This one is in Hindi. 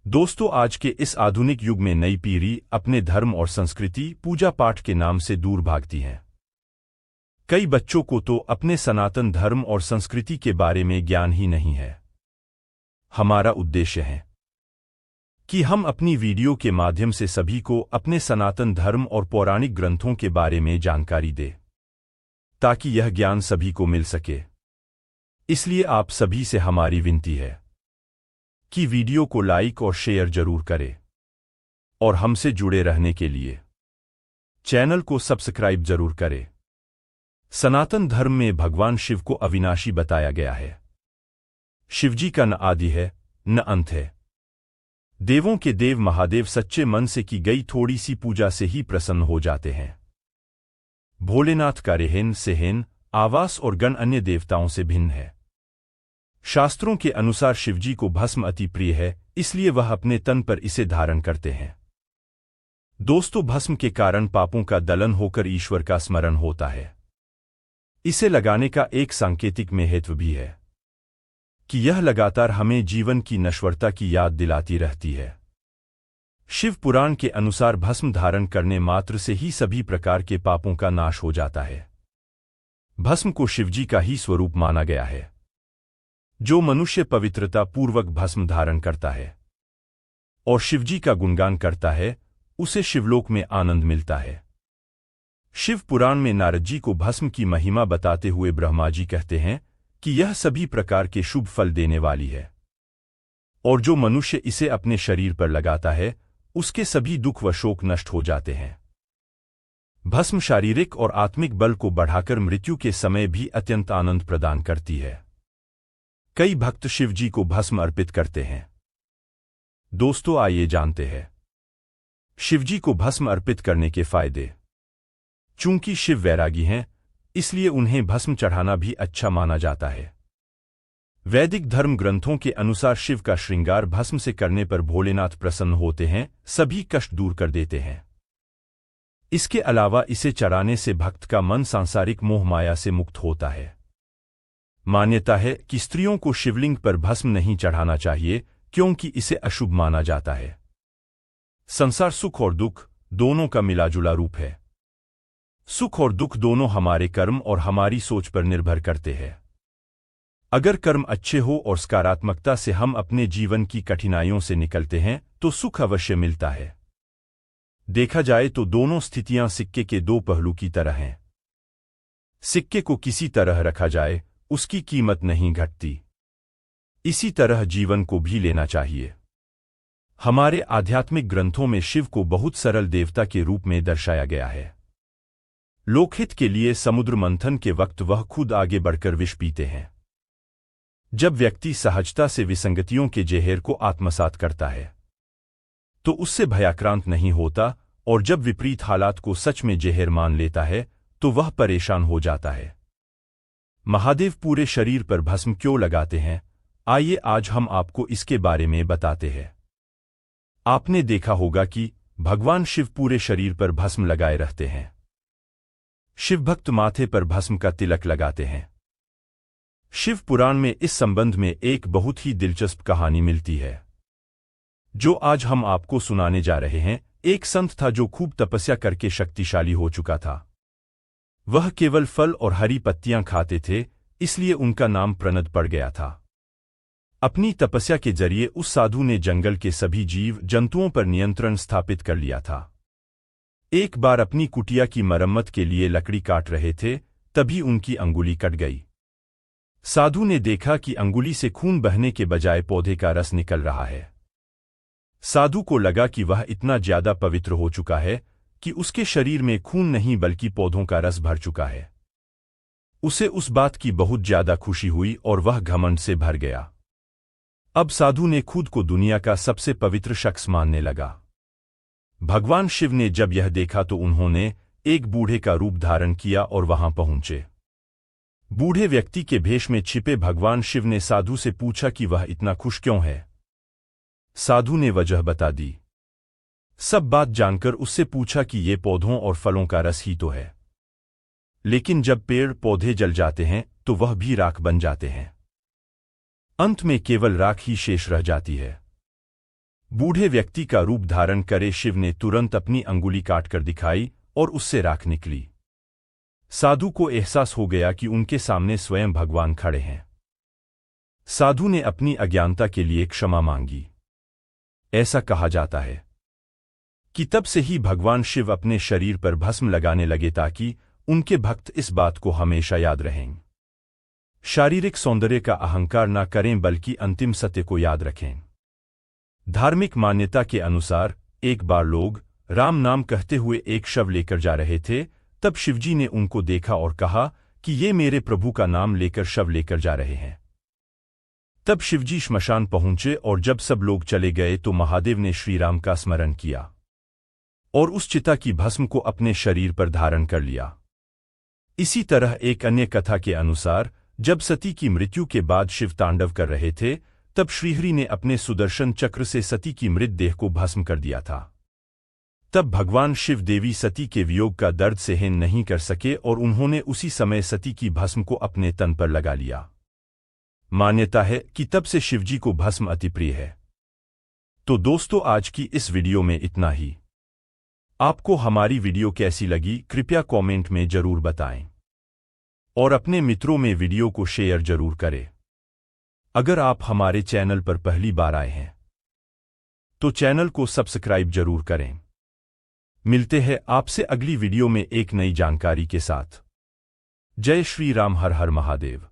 दोस्तों, आज के इस आधुनिक युग में नई पीढ़ी अपने धर्म और संस्कृति पूजा पाठ के नाम से दूर भागती है। कई बच्चों को तो अपने सनातन धर्म और संस्कृति के बारे में ज्ञान ही नहीं है। हमारा उद्देश्य है कि हम अपनी वीडियो के माध्यम से सभी को अपने सनातन धर्म और पौराणिक ग्रंथों के बारे में जानकारी दें, ताकि यह ज्ञान सभी को मिल सके। इसलिए आप सभी से हमारी विनती है कि वीडियो को लाइक और शेयर जरूर करें और हमसे जुड़े रहने के लिए चैनल को सब्सक्राइब जरूर करें। सनातन धर्म में भगवान शिव को अविनाशी बताया गया है। शिवजी का न आदि है न अंत है। देवों के देव महादेव सच्चे मन से की गई थोड़ी सी पूजा से ही प्रसन्न हो जाते हैं। भोलेनाथ का रेहन सेहन आवास और गण अन्य देवताओं से भिन्न है। शास्त्रों के अनुसार शिवजी को भस्म अति प्रिय है, इसलिए वह अपने तन पर इसे धारण करते हैं। दोस्तों, भस्म के कारण पापों का दलन होकर ईश्वर का स्मरण होता है। इसे लगाने का एक सांकेतिक महत्व भी है कि यह लगातार हमें जीवन की नश्वरता की याद दिलाती रहती है। शिव पुराण के अनुसार भस्म धारण करने मात्र से ही सभी प्रकार के पापों का नाश हो जाता है। भस्म को शिवजी का ही स्वरूप माना गया है। जो मनुष्य पवित्रता पूर्वक भस्म धारण करता है और शिवजी का गुणगान करता है, उसे शिवलोक में आनंद मिलता है। शिव पुराण में नारद जी को भस्म की महिमा बताते हुए ब्रह्मा जी कहते हैं कि यह सभी प्रकार के शुभ फल देने वाली है और जो मनुष्य इसे अपने शरीर पर लगाता है, उसके सभी दुख व शोक नष्ट हो जाते हैं। भस्म शारीरिक और आत्मिक बल को बढ़ाकर मृत्यु के समय भी अत्यंत आनंद प्रदान करती है। कई भक्त शिवजी को भस्म अर्पित करते हैं। दोस्तों, आइए जानते हैं शिवजी को भस्म अर्पित करने के फायदे। चूंकि शिव वैरागी हैं, इसलिए उन्हें भस्म चढ़ाना भी अच्छा माना जाता है। वैदिक धर्म ग्रंथों के अनुसार शिव का श्रृंगार भस्म से करने पर भोलेनाथ प्रसन्न होते हैं, सभी कष्ट दूर कर देते हैं। इसके अलावा इसे चढ़ाने से भक्त का मन सांसारिक मोह माया से मुक्त होता है। मान्यता है कि स्त्रियों को शिवलिंग पर भस्म नहीं चढ़ाना चाहिए, क्योंकि इसे अशुभ माना जाता है। संसार सुख और दुख दोनों का मिलाजुला रूप है। सुख और दुख दोनों हमारे कर्म और हमारी सोच पर निर्भर करते हैं। अगर कर्म अच्छे हो और सकारात्मकता से हम अपने जीवन की कठिनाइयों से निकलते हैं, तो सुख अवश्य मिलता है। देखा जाए तो दोनों स्थितियां सिक्के के दो पहलू की तरह हैं। सिक्के को किसी तरह रखा जाए, उसकी कीमत नहीं घटती। इसी तरह जीवन को भी लेना चाहिए। हमारे आध्यात्मिक ग्रंथों में शिव को बहुत सरल देवता के रूप में दर्शाया गया है। लोकहित के लिए समुद्र मंथन के वक्त वह खुद आगे बढ़कर विष पीते हैं। जब व्यक्ति सहजता से विसंगतियों के जहर को आत्मसात करता है, तो उससे भयाक्रांत नहीं होता, और जब विपरीत हालात को सच में जहर मान लेता है, तो वह परेशान हो जाता है। महादेव पूरे शरीर पर भस्म क्यों लगाते हैं? आइए आज हम आपको इसके बारे में बताते हैं। आपने देखा होगा कि भगवान शिव पूरे शरीर पर भस्म लगाए रहते हैं। शिवभक्त माथे पर भस्म का तिलक लगाते हैं। शिव पुराण में इस संबंध में एक बहुत ही दिलचस्प कहानी मिलती है, जो आज हम आपको सुनाने जा रहे हैं। एक संत था जो खूब तपस्या करके शक्तिशाली हो चुका था। वह केवल फल और हरी पत्तियां खाते थे, इसलिए उनका नाम प्रनद पड़ गया था। अपनी तपस्या के जरिए उस साधु ने जंगल के सभी जीव जंतुओं पर नियंत्रण स्थापित कर लिया था। एक बार अपनी कुटिया की मरम्मत के लिए लकड़ी काट रहे थे, तभी उनकी अंगुली कट गई। साधु ने देखा कि अंगुली से खून बहने के बजाय पौधे का रस निकल रहा है। साधु को लगा कि वह इतना ज्यादा पवित्र हो चुका है कि उसके शरीर में खून नहीं बल्कि पौधों का रस भर चुका है। उसे उस बात की बहुत ज्यादा खुशी हुई और वह घमंड से भर गया। अब साधु ने खुद को दुनिया का सबसे पवित्र शख्स मानने लगा। भगवान शिव ने जब यह देखा तो उन्होंने एक बूढ़े का रूप धारण किया और वहां पहुंचे। बूढ़े व्यक्ति के भेष में छिपे भगवान शिव ने साधु से पूछा कि वह इतना खुश क्यों है। साधु ने वजह बता दी। सब बात जानकर उससे पूछा कि ये पौधों और फलों का रस ही तो है, लेकिन जब पेड़ पौधे जल जाते हैं तो वह भी राख बन जाते हैं। अंत में केवल राख ही शेष रह जाती है। बूढ़े व्यक्ति का रूप धारण करे शिव ने तुरंत अपनी अंगुली काटकर दिखाई और उससे राख निकली। साधु को एहसास हो गया कि उनके सामने स्वयं भगवान खड़े हैं। साधु ने अपनी अज्ञानता के लिए क्षमा मांगी। ऐसा कहा जाता है कि तब से ही भगवान शिव अपने शरीर पर भस्म लगाने लगे ताकि उनके भक्त इस बात को हमेशा याद रहें। शारीरिक सौंदर्य का अहंकार न करें बल्कि अंतिम सत्य को याद रखें। धार्मिक मान्यता के अनुसार एक बार लोग राम नाम कहते हुए एक शव लेकर जा रहे थे। तब शिवजी ने उनको देखा और कहा कि ये मेरे प्रभु का नाम लेकर शव लेकर जा रहे हैं। तब शिवजी श्मशान पहुंचे और जब सब लोग चले गए तो महादेव ने श्री राम का स्मरण किया और उस चिता की भस्म को अपने शरीर पर धारण कर लिया। इसी तरह एक अन्य कथा के अनुसार जब सती की मृत्यु के बाद शिव तांडव कर रहे थे तब श्रीहरि ने अपने सुदर्शन चक्र से सती की मृतदेह को भस्म कर दिया था। तब भगवान शिव देवी सती के वियोग का दर्द सहन नहीं कर सके और उन्होंने उसी समय सती की भस्म को अपने तन पर लगा लिया। मान्यता है कि तब से शिवजी को भस्म अति प्रिय है। तो दोस्तों, आज की इस वीडियो में इतना ही। आपको हमारी वीडियो कैसी लगी कृपया कमेंट में जरूर बताएं और अपने मित्रों में वीडियो को शेयर जरूर करें। अगर आप हमारे चैनल पर पहली बार आए हैं तो चैनल को सब्सक्राइब जरूर करें। मिलते हैं आपसे अगली वीडियो में एक नई जानकारी के साथ। जय श्री राम, हर हर महादेव।